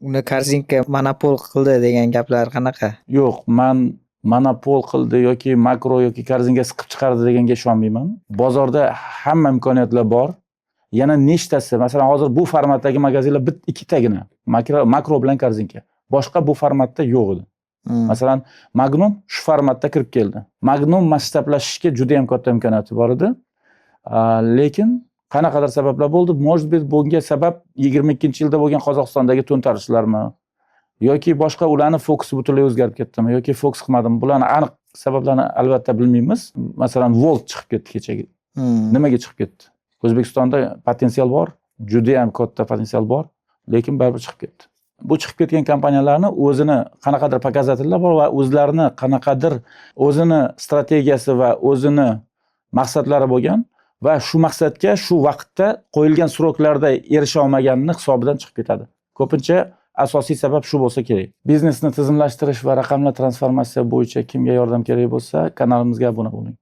uni korzinka monopol qildi degan gaplar qanaqa? Yo'q, men monopol qildi yoki makro yoki korzinka siqib chiqardi deganga ishonmayman. Bozorda hamma imkoniyatlar bor. Yana nechtasi, masalan, hozir bu formatdagi magazinlar ikkitagina, makro bilan korzinka. Boshqa bu formatda yo'q edi. Masalan, Magnum shu formatda kirib keldi. Magnum masshtablashishga juda ham katta imkoniyati bor edi. Lekin qanaqadir sabablar bo'ldi. Может быть, bunga sabab 22-yilda bo'lgan Qozog'istondagi to'ntarishlarmi yoki boshqa ularning fokusi butunlay o'zgarib ketdimi yoki fokus qilmadimi? Bularni aniq sabablarini albatta bilmaymiz. Masalan, Volt chiqib ketdi kechagi. Nimaga chiqib ketdi? O'zbekistonda potensial bor, juda ham katta potensial bor, lekin baribir chiqib ketdi. Bu chiqib ketgan kompaniyalarni o'zini qanaqadir pokazatellar bor va o'zlarini qanaqadir o'zini strategiyasi va o'zini maqsadlari bo'lgan va shu maqsadga shu vaqtda qo'yilgan sroklarda erisha olmaganini hisobidan chiqib ketadi. Ko'pincha asosiy sabab shu bo'lsa kerak. Biznesni tizimlashtirish va raqamli transformatsiya bo'yicha kimga yordam kerak bo'lsa, kanalimizga obuna bo'ling.